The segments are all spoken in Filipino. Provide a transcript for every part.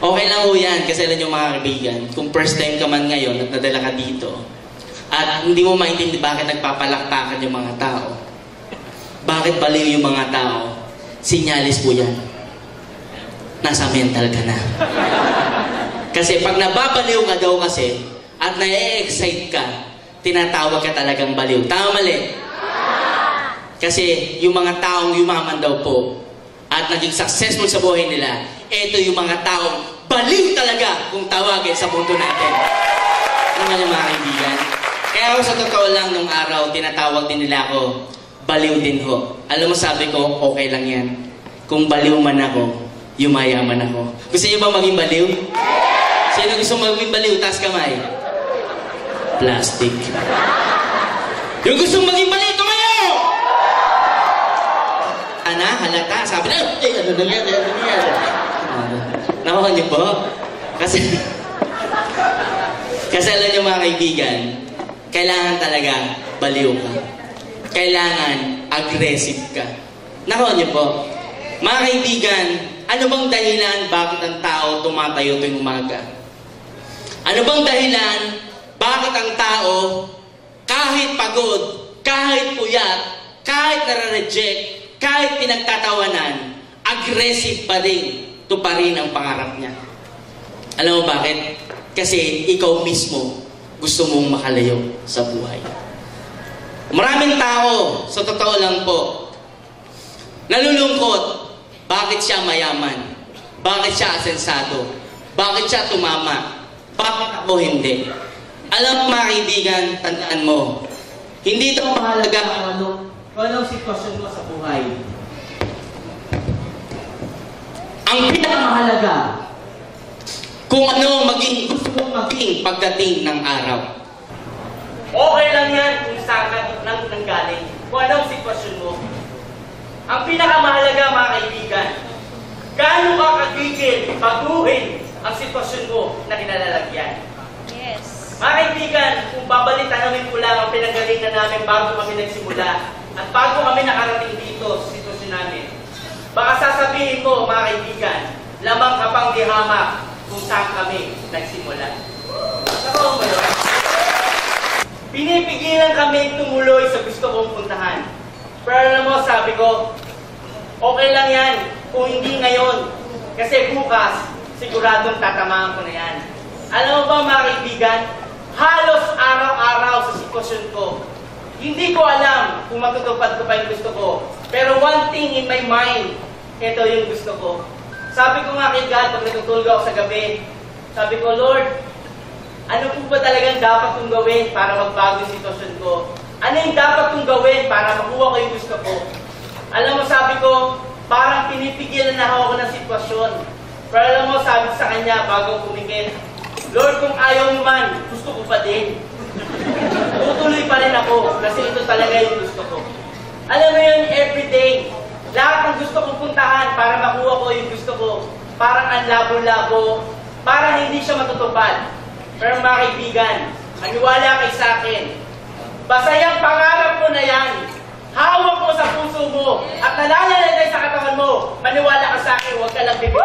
Okay lang ho yan, kasi alam nyo mga kaibigan, kung first time ka man ngayon at nadala ka dito, at hindi mo maintindihan bakit nagpapalaktakan yung mga tao, bakit baliw yung mga tao, sinyalis po yan. Nasa mental ka na. Kasi pag nababaliw ka daw kasi, at na-excite ka, tinatawag ka talagang baliw. Tama mali? Kasi yung mga taong yumaman daw po, at naging successful sa buhay nila, ito yung mga taong baliw talaga kung tawagin sa mundo natin. Ano nga yung mga kaibigan? Kaya ako sa totoo lang nung araw, tinatawag din nila ako, baliw din ho. Alam mo sabi ko, okay lang yan. Kung baliw man ako, yumayaman ako. Gusto niyo ba maging baliw? Sino gusto maging baliw? Taas kamay. Plastic. Yung gusto maging baliw, tumayo! Halata. Sabi na, ano na yan? Nakuha niyo po? Kasi alam niyo mga kaibigan, kailangan talaga baliw ka. Kailangan aggressive ka. Nakuha niyo po? Mga kaibigan, ano bang dahilan bakit ang tao tumatayo tuwing umaga? Ano bang dahilan bakit ang tao kahit pagod, kahit puyat, kahit nare-reject, kahit pinagtatawanan, aggressive pa rin, tuparin ang pangarap niya? Alam mo bakit? Kasi ikaw mismo gusto mong makalayo sa buhay. Maraming tao, sa totoo lang po, nalulungkot. Bakit siya mayaman? Bakit siya asensado? Bakit siya tumama? Bakit ako hindi? Alam mo mga kaibigan, tandaan mo, hindi ito mahalaga kung anong sitwasyon mo sa buhay. Ang pinakamahalaga, kung ano gusto mong maging pagdating ng araw. Okay lang yan kung saan ka nanggaling, kung anong sitwasyon mo. Ang pinakamahalaga mga kaibigan, gaano ka kagigil, baguhin ang sitwasyon mo na kinalalagyan. Yes. Mga kaibigan, kung babalik tanawin ko lang ang pinanggalingan namin bago kami nagsimula at bago kami nakarating dito sa sitwasyon namin, baka sasabihin mo mga kaibigan, lamang kapang dihamak kung saan kami nagsimula. Nakuha mo yun? Pinipigilan kami tumuloy sa gusto kong puntahan. Pero alam mo, sabi ko, okay lang yan kung hindi ngayon. Kasi bukas, siguradong tatamaan ko na yan. Alam mo ba mga kaibigan, halos araw-araw sa sitwasyon ko, hindi ko alam kung matutupad ko pa yung gusto ko. Pero one thing in my mind, ito yung gusto ko. Sabi ko nga kay God, pag natutulog ako sa gabi, sabi ko, Lord, ano po ba talagang dapat kong gawin para magbago yung sitwasyon ko? Ano yung dapat kong gawin para makuha ko yung gusto ko? Alam mo, sabi ko, parang pinipigilan na ako ng sitwasyon. Pero alam mo, sabi sa kanya, bago pumikit, Lord, kung ayaw mo man, gusto ko pa din. Tutuloy pa rin ako, kasi ito talaga yung gusto ko. Alam mo yun, everyday, lahat ng gusto kong puntahan para makuha ko yung gusto ko, parang ang labo-labo, parang hindi siya matutupad. Pero mga kaibigan, maniwala kayo sa akin, basta yung pangarap mo na yan, hawak mo sa puso mo, at nalalalagay sa katawan mo, maniwala ka sa akin, huwag ka lang bibig.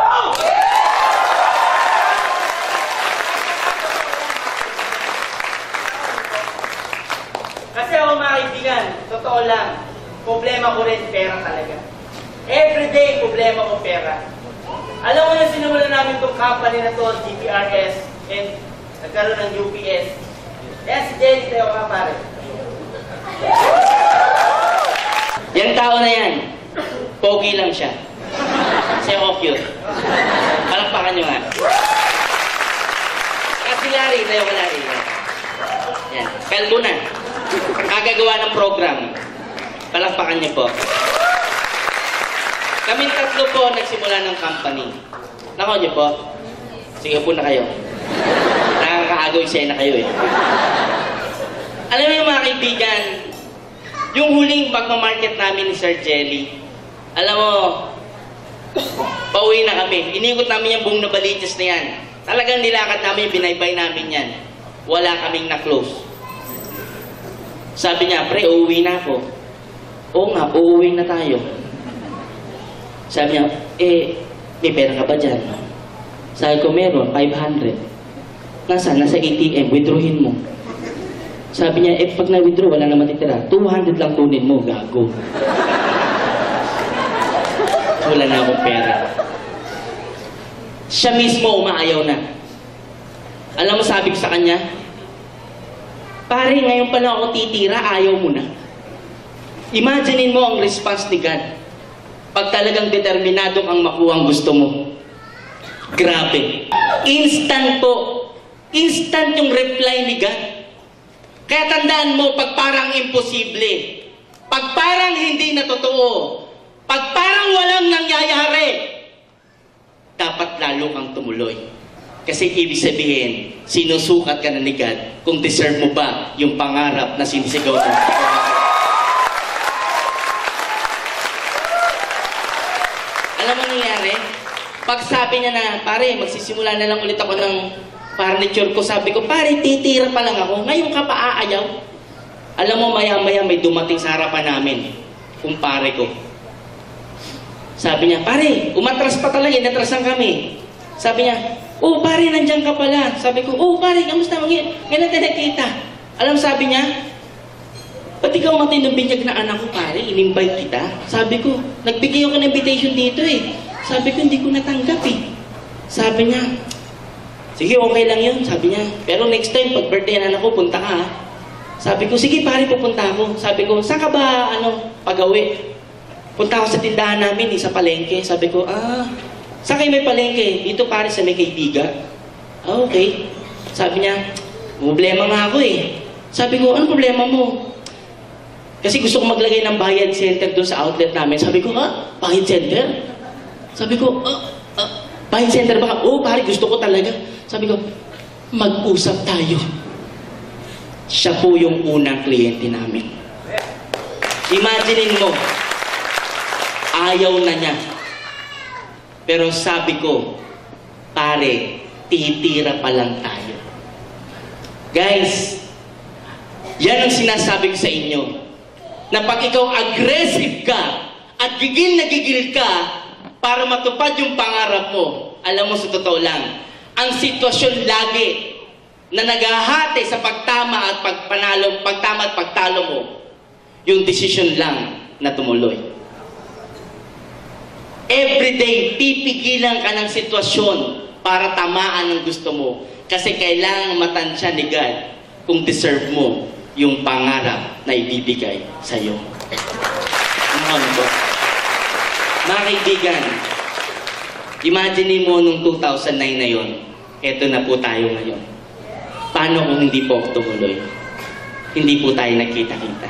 Kasi ako mga kaibigan, totoo lang, problema ko rin pera talaga. Everyday, problema ko pera. Alam mo na sinulan namin itong company na to, GPRS, and nagkaroon ng UPS. Yes, si Jenny, tayo ka pare. Yan tao na yan, pogi lang siya. Kasi ako cute. Palakpakan nyo nga. Kasi Larry, tayo ka Larry. Yan, kalbo na. Kagagawa ng program. Palakpakan niyo po. Kaming tatlo po nagsimula ng company. Nako niyo po. Sige po na kayo. Nakakaagaw siya na kayo eh. Alam mo yung mga kaibigan, yung huling pagmamarket namin ni Sir Jelly, alam mo, pauwi na kami. Inikot namin yung buong Nabaliches na yan. Talagang nilakad namin, binaybay namin yan. Wala kaming na-close. Sabi niya, pre, uuwi na ako. Oo nga, uuwi na tayo. Sabi niya, may pera ka ba dyan? Sabi ko, meron, 500. Nasaan? Nasa ATM, withdrawin mo. Sabi niya, pag na-withdraw, wala na matitira. 200 lang kunin mo, gago. Wala na akong pera. Siya mismo umaayaw na. Alam mo, sabi ko sa kanya, pare, ngayon pa lang ako titira, ayaw mo na. Imaginein mo ang response ni God. Pag talagang determinado kang makuha ang gusto mo. Grabe. Instant po. Instant yung reply ni God. Kaya tandaan mo, pag parang imposible, pag parang hindi na totoo, pag parang walang nangyayari, dapat lalo kang tumuloy. Kasi ibig sabihin, sinusukat ka na ni God kung deserve mo ba yung pangarap na sinisigaw mo. Alam mo nangyari? Pag sabi niya na, pare, magsisimula na lang ulit ako ng furniture ko, sabi ko, pare, titira pa lang ako. Ngayon ka pa aayaw. Alam mo, maya-maya may dumating sa harapan namin. Kumpare ko. Sabi niya, pare, umatras pa talaga, inatrasan kami. Sabi niya, oh, pare, nandiyan ka pala. Sabi ko, oh, pare, kamusta? Ngayon natin nakita. Alam, sabi niya, ba't ikaw matinubinjag na anak ko, pare? In-invite kita. Sabi ko, nagbigay ako ng invitation dito eh. Sabi ko, hindi ko natanggap eh. Sabi niya, sige, okay lang yun. Sabi niya, pero next time, pag birthday ng anak ko, punta ka ha. Sabi ko, sige pare, pupunta ako. Sabi ko, saan ka ba, pagawi? Punta ako sa tindahan namin, sa palengke. Sabi ko, saan kayo may palengke? Dito pare, sa may kaibigan. Okay. Sabi niya, problema nga ako eh. Sabi ko, ano problema mo? Kasi gusto ko maglagay ng bayad center doon sa outlet namin. Sabi ko, bayad center? Sabi ko, bayad center ba? Oo, pare, gusto ko talaga. Sabi ko, mag-usap tayo. Siya po yung unang kliyente namin. Imaginein mo, ayaw na niya. Pero sabi ko, pare, titira pa lang tayo. Guys, yan ang sinasabi ko sa inyo. Na pag ikaw aggressive ka at gigil na gigil ka para matupad yung pangarap mo, alam mo sa totoo lang, ang sitwasyon lagi na naghahati sa pagtama at pagtalo mo, yung decision lang na tumuloy. Everyday, pipigilan ka ng sitwasyon para tamaan ang gusto mo. Kasi kailangan matansya ni God kung deserve mo yung pangarap na ibibigay sa iyo. Ano ba? Mga kaibigan, imagine mo nung 2009 na yon, eto na po tayo ngayon. Paano kung hindi po ako tumuloy? Hindi po tayo nagkita-kita.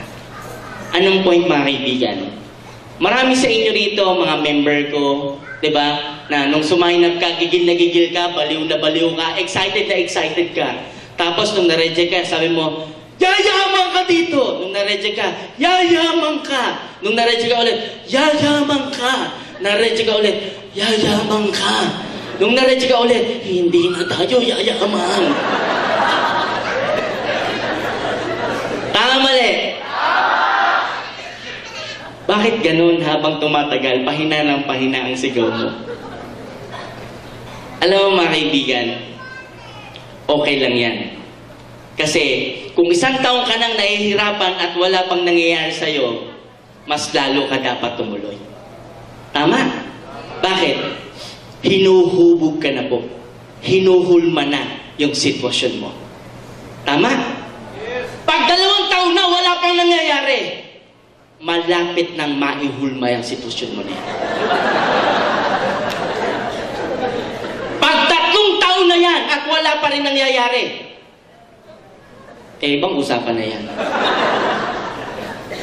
Anong point mga kaibigan? Marami sa inyo rito, mga member ko, di ba, na nung sumainap ka, gigil na gigil ka, baliw na baliw ka, excited na excited ka. Tapos nung na-reject ka, sabi mo, yayaman ka dito! Nung na-reject ka, yayaman ka! Nung na-reject ka ulit, yayaman ka! Na-reject ka ulit, yayaman ka! Nung na-reject ka ulit, hindi na tayo yayaman! Tama mali! Bakit ganun habang tumatagal, pahina ng pahina ang sigaw mo? Alam mo mga kaibigan, okay lang yan. Kasi kung isang taong ka nang nahihirapan at wala pang nangyayari sa'yo, mas lalo ka dapat tumuloy. Tama? Bakit? Hinuhubog ka na po. Hinuhulma na yung sitwasyon mo. Tama? Pag 2 taon na wala pang nangyayari, malapit nang maihulma yung sitwasyon mo na yan. Pag 3 taon na yan at wala pa rin nangyayari, ibang usapan na yan.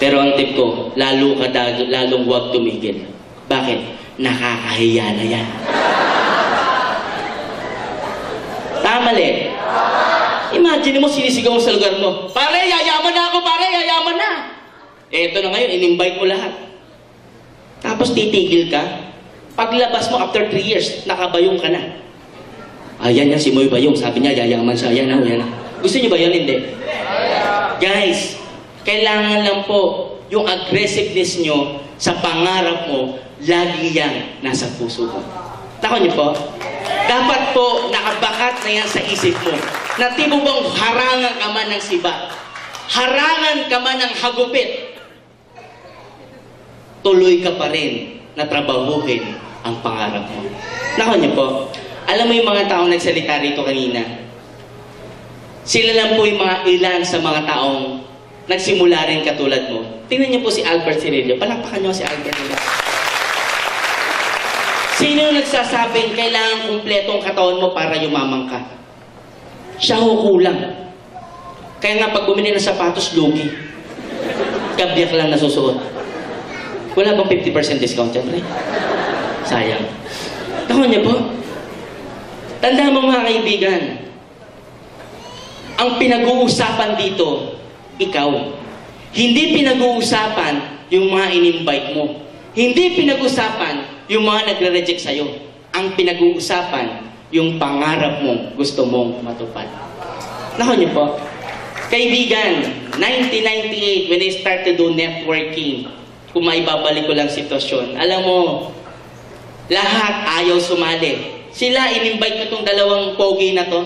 Pero ang tip ko, lalong huwag tumigil. Bakit? Nakakahiya na yan. Tama li. Imagine mo, sinisigaw mo sa lugar mo, pare, yayaman na ako, pare, yayaman na. Eto na ngayon, in-invite mo lahat. Tapos titigil ka. Paglabas mo, after 3 years, nakabayong ka na. Ayan yan, si Moy Bayong. Sabi niya, yayaman siya. Yan na, yan na. Gusto niyo ba yan? Hindi. Guys, kailangan lang po yung aggressiveness nyo sa pangarap mo, lagi yan nasa puso mo. Tako niyo po? Dapat po nakabakat na yan sa isip mo. Na tibo bang harangan ka man ng siba, harangan ka man ng hagupit, tuloy ka pa rin na trabahuhin ang pangarap mo. Naku niyo po, alam mo yung mga taong nagsalita rito kanina, sila lang po yung mga ilan sa mga taong nagsimula rin katulad mo. Tingnan niyo po si Albert Cirillo. Palakpakan niyo si Albert Cirillo. Sino yung nagsasabing kailangan kumpletong katawan mo para yumamang ka? Siya ho kulang. Kaya nga pag bumili ng sapatos, lugi. Kabyak lang nasusuot. Wala bang 50% discount dyan, pre? Sayang. Naku niyo po, tandaan mo mga kaibigan, ang pinag-uusapan dito, ikaw. Hindi pinag-uusapan yung mga in-invite mo. Hindi pinag-uusapan yung mga nagre-reject sa'yo. Ang pinag-uusapan, yung pangarap mo, gusto mong matupad. Naku niyo po, kaibigan, 1998, when I started to do networking, kung maibabalik ko lang sitwasyon, alam mo, lahat ayaw sumali. Sila, in-invite ko itong dalawang pogi na to.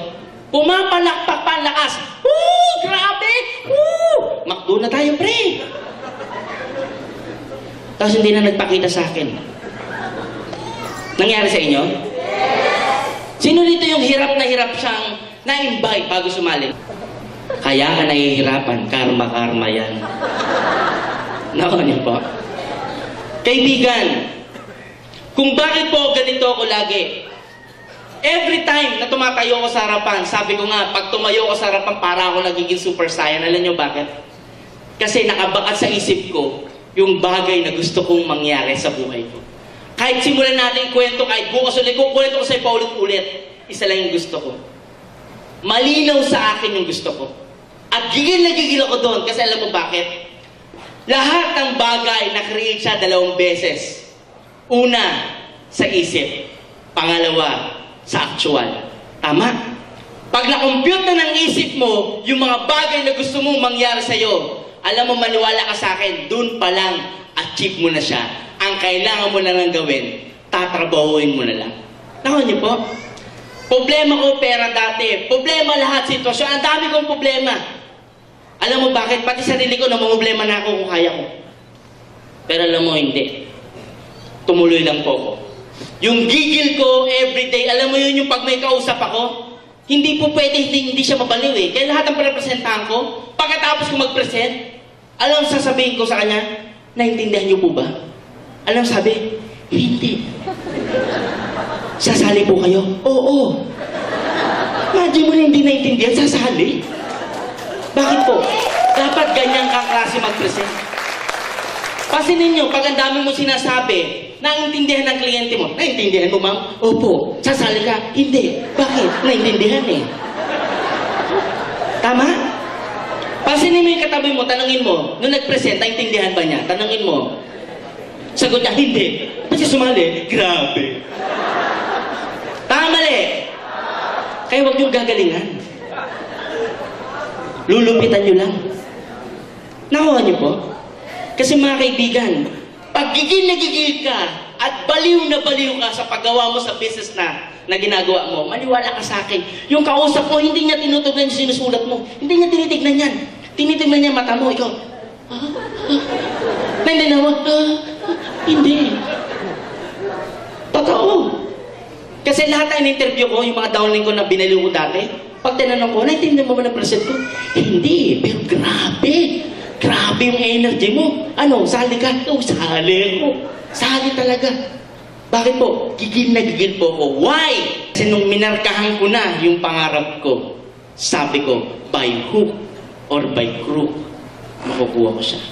Pumapalakpak pa ang lakas. Woo! Grabe! Woo! Makdo na tayo, pre! Tapos hindi na nagpakita sa akin. Nangyari sa inyo? Sino dito yung hirap na hirap siyang na-invite bago sumali? Kaya ka nahihirapan, karma-karma yan. Naku niyo po. Kaibigan, kung bakit po ganito ako lagi, every time na tumatayo ako sa harapan, sabi ko nga, pag tumayo ako sa harapan, para ako nagiging super saiyan. Alam niyo bakit? Kasi nakabakat sa isip ko yung bagay na gusto kong mangyari sa buhay ko. Kahit simulan natin kwento, kahit bukas ulit, kukwento ko sa'yo paulit-ulit, isa lang yung gusto ko. Malinaw sa akin yung gusto ko. At gigil na gigil ako doon, kasi alam mo bakit? Lahat ng bagay na-create siya 2 beses. Una, sa isip. Pangalawa, sa actual. Tama? Pag na-compute na ng isip mo, yung mga bagay na gusto mong mangyari sa'yo, alam mo, maniwala ka sa akin, dun pa lang, achieve mo na siya. Ang kailangan mo na lang gawin, tatrabahuin mo na lang. Naku niyo po, problema ko pera dati, problema lahat sitwasyon, ang dami kong problema. Alam mo bakit? Pati sarili ko, namumblema na ako kung kaya ko. Pero alam mo, hindi. Tumuloy lang po ako. Yung gigil ko everyday, alam mo yun yung pag may kausap ako, hindi po pwede, hindi siya mabaliw eh. Kaya lahat ng prepresentahan ko, pagkatapos ko mag-present, alam sasabihin ko sa kanya, naintindihan niyo po ba? Alam sabi, hindi. Sasali po kayo? Oo. Imagine mo na hindi naintindihan, sasali. Bakit po? Dapat ganyan kang klase mag-present. Pasinin nyo, pag ang dami mo sinasabi, naintindihan ng kliyente mo. Naintindihan mo, ma'am? Opo. Sasali ka? Hindi. Bakit? Naintindihan eh. Tama? Pasinin mo yung katabi mo, tanungin mo, nung nag-present, naintindihan ba niya? Tanungin mo. Sagot niya, hindi. Kasi sumali, grabe. Tama mali. Kaya huwag niyong gagalingan. Lulupitan niyo lang. Nakuha niyo po? Kasi mga kaibigan, pag gigil na gigil ka at baliw na baliw ka sa paggawa mo sa business na ginagawa mo, maniwala ka sa akin. Yung kausap mo, hindi niya tinutugnan yung sinusulat mo. Hindi niya tinitignan yan. Tinitignan niya mata mo. Ikaw, naintindihan mo? Hindi. Totoo. Kasi lahat ng interview ko, yung mga downline ko na binaliw ko dati, pag tinanong ko, naintindihan mo ba ng present ko? Hindi. Pero grabe. Grabe yung energy mo. Ano, sali ka? Oh, sali ko. Sali talaga. Bakit po? Gigil na gigil po ako. Why? Kasi nung minarkahan ko na yung pangarap ko, sabi ko, by hook or by crook, makukuha ko siya.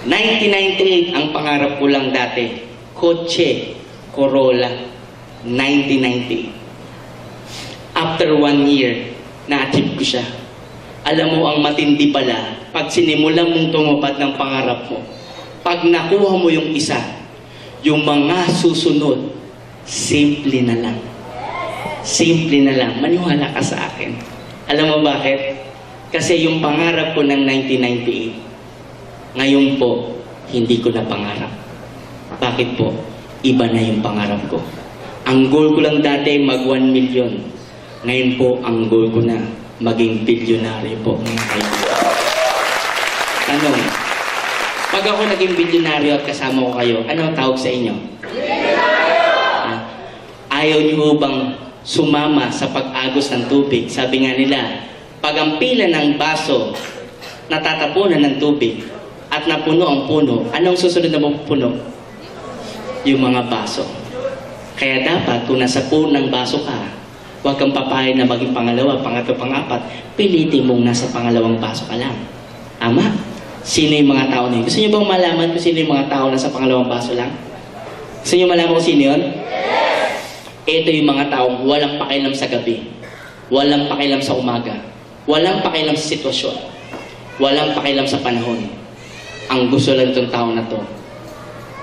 1998, ang pangarap ko lang dati, kotse, Corolla, 1998. After 1 year, na-achieve ko siya. Alam mo, ang matindi pala, pag sinimulan mong tumupad ng pangarap mo, pag nakuha mo yung isa, yung mga susunod, simple na lang. Simple na lang. Maniwala ka sa akin. Alam mo bakit? Kasi yung pangarap ko ng 1998, ngayon po, hindi ko na pangarap. Bakit po? Iba na yung pangarap ko. Ang goal ko lang dati mag 1 million. Ngayon po, ang goal ko na maging bilyonaryo po, mga kaibigan. Tanong, pag ako naging bilyonaryo at kasama ko kayo, ano ang tawag sa inyo? Ayaw niyo bang sumama sa pag-agos ng tubig? Sabi nga nila, pag ang pila ng baso natatapunan ng tubig at napuno ang puno, anong susunod na mapupuno? Yung mga baso. Kaya dapat, kung nasa puno ng baso ka, huwag kang papayag na maging pangalawa, pangatlo, pangapat. Pilitin mong nasa pangalawang baso ka lang. Ama, sino yung mga tao na yun? Gusto niyo bang malaman kung sino yung mga tao na sa pangalawang baso lang? Gusto niyo malaman kung sino yun? Ito yung mga taong walang pakialam sa gabi, walang pakialam sa umaga, walang pakialam sa sitwasyon, walang pakialam sa panahon. Ang gusto lang itong tao na to,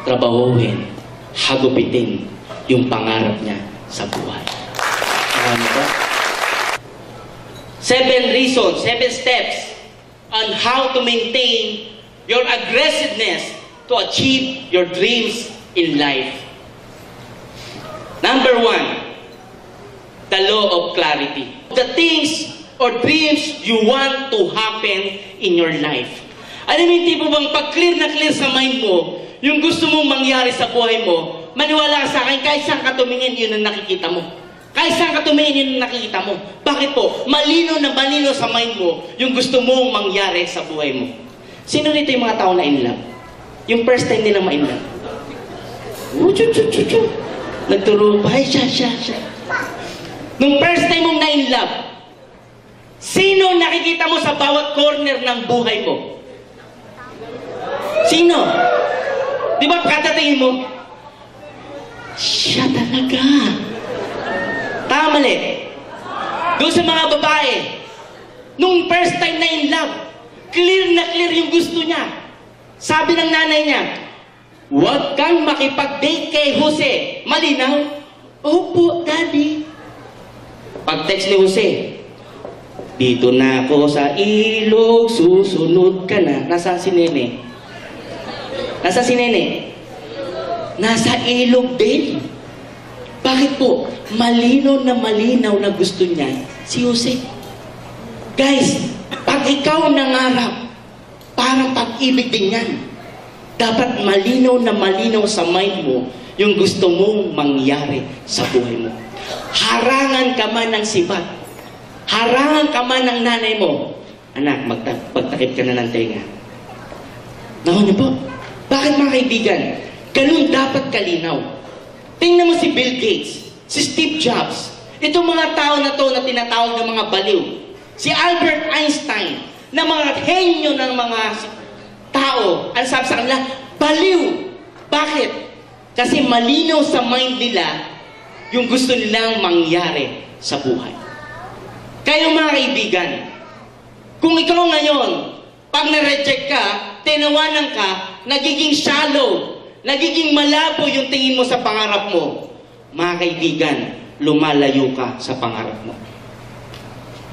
trabahuhin, hagupitin yung pangarap niya sa buhay. Ano ba? 7 reasons, 7 steps on how to maintain your aggressiveness to achieve your dreams in life. Number 1, the law of clarity. The things or dreams you want to happen in your life. Alam mo yung tipo bang pag clear na clear sa mind mo, yung gusto mong mangyari sa buhay mo, maniwala ka sa akin, kahit saan ka tumingin, yun ang nakikita mo. Kahit saan ka tumingin, yun ang nakikita mo. Bakit po? Malino na malino sa mind mo, yung gusto mong mangyari sa buhay mo. Sino rito yung mga tao na in love? Yung first time nilang ma-in love? Nagturo pa, ay, siya. Nung first time mong na-in love, sino nakikita mo sa bawat corner ng buhay mo? Sino? Di ba katatingin mo? Siya talaga. Tama mali. Doon sa mga babae, nung first time na in love, clear na clear yung gusto niya. Sabi ng nanay niya, huwag kang makipag-date kay Jose. Malinaw? Opo, Daddy. Pag-text ni Jose, dito na ako sa ilog, susunod ka na. Nasaan si Nene? Nasaan si Nene? Nasa ilog din. Bakit po? Malinaw na gusto niya si Jose. Guys, pag ikaw nangarap, parang pag-ibig din yan. Dapat malinaw sa mind mo yung gusto mong mangyari sa buhay mo. Harangan ka man ng sibat. Harangan ka man ng nanay mo. Anak, magtakip ka na ng tenga. Naku niyo po, bakit mga kaibigan? Ganun dapat kalinaw. Tingnan mo si Bill Gates, si Steve Jobs, itong mga tao na to na tinatawag ng mga baliw. Si Albert Einstein, na mga henyo ng mga tao, ang sabi sa kanila, baliw. Bakit? Kasi malinaw sa mind nila yung gusto nilang mangyari sa buhay. Kayo mga kaibigan, kung ikaw ngayon, pag na-reject ka, tinawanan ka, nagiging shallow, nagiging malabo yung tingin mo sa pangarap mo, mga kaibigan, lumalayo ka sa pangarap mo.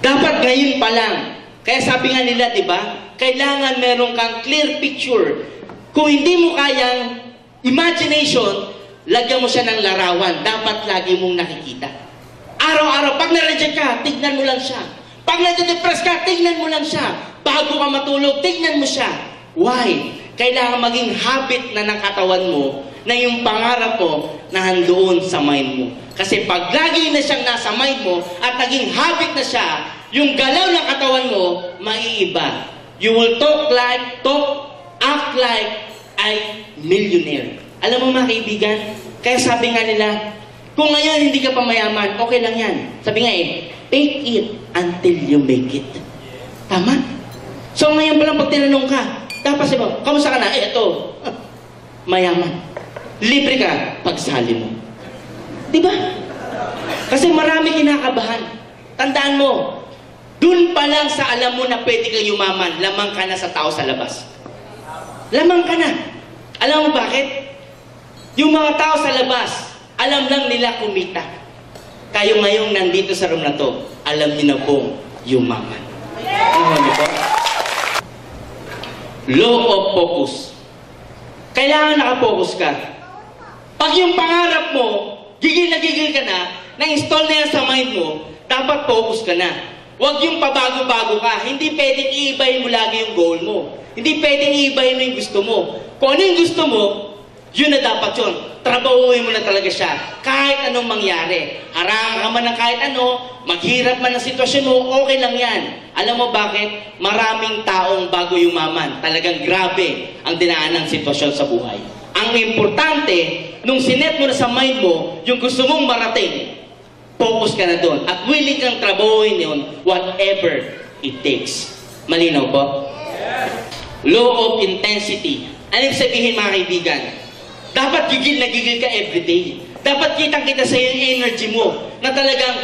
Dapat ngayon pa lang. Kaya sabi nga nila, di ba? Kailangan meron kang clear picture. Kung hindi mo kayang imagination, lagyan mo siya ng larawan. Dapat lagi mong nakikita. Araw-araw, pag na-reject ka, tignan mo lang siya. Pag na-depress ka, tignan mo lang siya. Bago ka matulog, tignan mo siya. Why? Kailangan maging habit na ng katawan mo na yung pangarap mo na handoon sa mind mo. Kasi pag lagi na siyang nasa mind mo at naging habit na siya, yung galaw ng katawan mo, maiiba. You will act like a millionaire. Alam mo mga kaibigan, kaya sabi nga nila, kung ngayon hindi ka pa mayaman, okay lang yan. Sabi nga fake it until you make it. Tama? So ngayon pa lang pag tinanong ka, tapos sabi mo, kamusta ka na? Eto, mayaman. Libre ka pagsali mo. Diba? Kasi marami kinakabahan. Tandaan mo, dun pa lang sa alam mo na pwede kang yumaman, lamang ka na sa tao sa labas. Lamang ka na. Alam mo bakit? Yung mga tao sa labas, alam lang nila kumita. Kayo ngayong nandito sa room na to, alam niyo na pong yumaman. Ano niyo po? Law of focus. Kailangan nakapokus ka. Pag yung pangarap mo, gigil ka na, na-install na yan sa mind mo, dapat focus ka na. Huwag yung pabago-bago ka. Hindi pwedeng iibahin mo lagi yung goal mo. Hindi pwedeng iibahin mo yung gusto mo. Kung ano yung gusto mo, yun na dapat yun. Trabahuin mo na talaga siya. Kahit anong mangyari. Harang ka man ng kahit ano, maghirap man ang sitwasyon mo, okay lang yan. Alam mo bakit? Maraming taong bago yumaman. Talagang grabe ang dinaan ng sitwasyon sa buhay. Ang importante, nung sinet mo na sa mind mo, yung gusto mong marating, focus ka na doon. At willing kang trabahuin yun, whatever it takes. Malinaw po? Law of intensity. Ano yung sabihin mga kaibigan? Dapat gigil na gigil ka everyday. Dapat kitang-kita sa iyo yung energy mo na talagang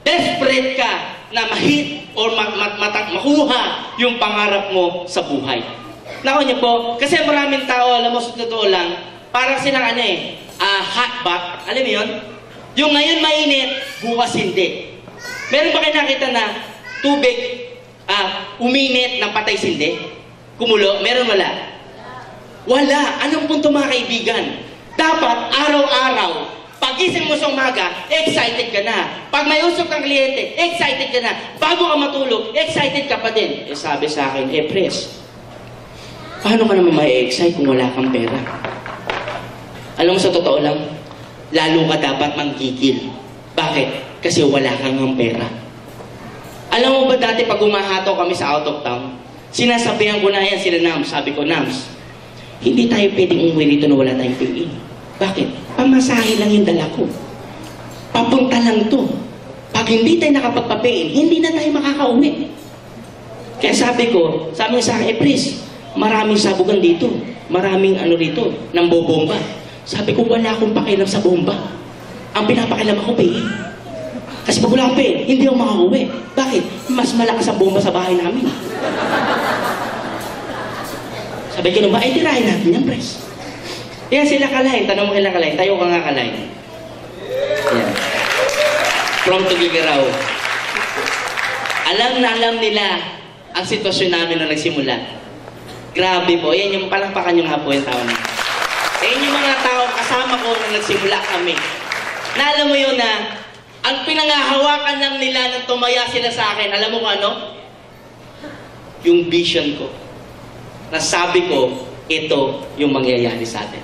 desperate ka na ma-hit or makuha yung pangarap mo sa buhay. Nako niyo po, kasi maraming tao, alam mo, sa totoo lang, parang silang hot bath. Alam mo yun? Yung ngayon mainit, bukas hindi. Meron ba kayo nakita na tubig uminit ng patay sindi? Kumulo? Meron wala? Wala. Anong punto mga kaibigan? Dapat araw-araw, pagising mo sa umaga, excited ka na. Pag may usok kang kliyente, excited ka na. Bago ka matulog, excited ka pa din. Sabi sa akin, Pres, paano ka naman ma-excite kung wala kang pera? Alam mo, sa totoo lang, lalo ka dapat manggigil. Bakit? Kasi wala kang ng pera. Alam mo ba dati pag umahato kami sa out of town, sinasabihan ko na yan sila Nams. Sabi ko, Nams, hindi tayo pwedeng umuwi rito na wala tayong pay-in. Bakit? Pamasahe lang yung dala ko. Papunta lang to. Pag hindi tayo nakapagpa-pay-in, hindi na tayo makakauwi. Kaya sabi niya sa akin, Pres, maraming sabugan dito. Maraming rito, ng bobomba. Sabi ko, wala akong pakialam sa bomba. Ang pinapakialam ako, pay-in. Kasi pag wala akong pay-in, hindi ako makakauwi. Bakit? Mas malakas ang bomba sa bahay namin. Sabi ko, ay tirahin natin yan, Pres. Yan sila Kalay. Tanong mo kila Kalay. Tayo ka nga Kalay. Yan. From Tugigaraw. Alam nila ang sitwasyon namin nung nagsimula. Grabe po. Yan yung palakpakan yung hapo yung tao na. Yan yung mga tao kasama ko nung nagsimula kami. Na alam mo yun na ang pinangahawakan lang nila nang tumaya sila sa akin. Alam mo kung ano? Yung vision ko. Nasabi ko, ito yung mangyayari sa atin.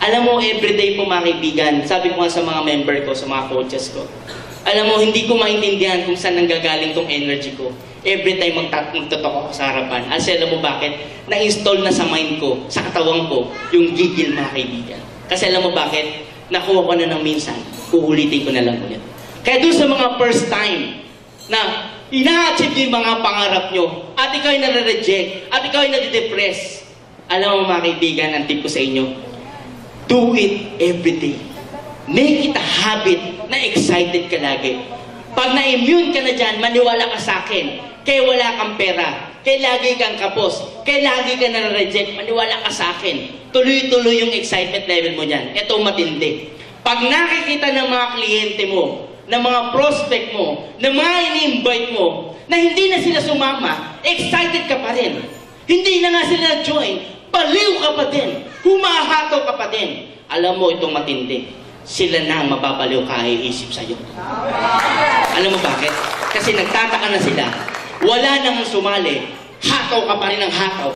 Alam mo, everyday po mga kaibigan, sabi ko nga sa mga member ko, sa mga coaches ko, alam mo, hindi ko maintindihan kung saan nanggagaling tong energy ko. Every time magtutok ako sa harapan. Kasi alam mo bakit? Na-install na sa mind ko, sa katawan ko, yung gigil mga kaibigan. Kasi alam mo bakit? Nakuha ko na ng minsan, uulitin ko na lang ulit. Kaya doon sa mga first time na ina-achieve yung mga pangarap nyo, at ikaw ay nare-reject, at ikaw ay nade-depress. Alam mo mga kaibigan, ang tip ko sa inyo, do it every day. Make it a habit na excited ka lagi. Pag na-immune ka na dyan, maniwala ka sa akin, kaya wala kang pera, kaya lagi kang kapos, kaya lagi ka nare-reject, maniwala ka sa akin. Tuloy-tuloy yung excitement level mo dyan. Ito matindi. Pag nakikita ng mga kliyente mo, ng mga prospect mo, ng mga ini-invite mo, na hindi na sila sumama, excited ka pa rin. Hindi na nga sila nag-join, baliw ka pa din, humahato ka pa din. Alam mo itong matindi, sila na ang mababaliw ka iisip sa'yo. Alam mo bakit? Kasi nagtataka na sila, wala nang sumali, hataw ka pa rin ng hataw.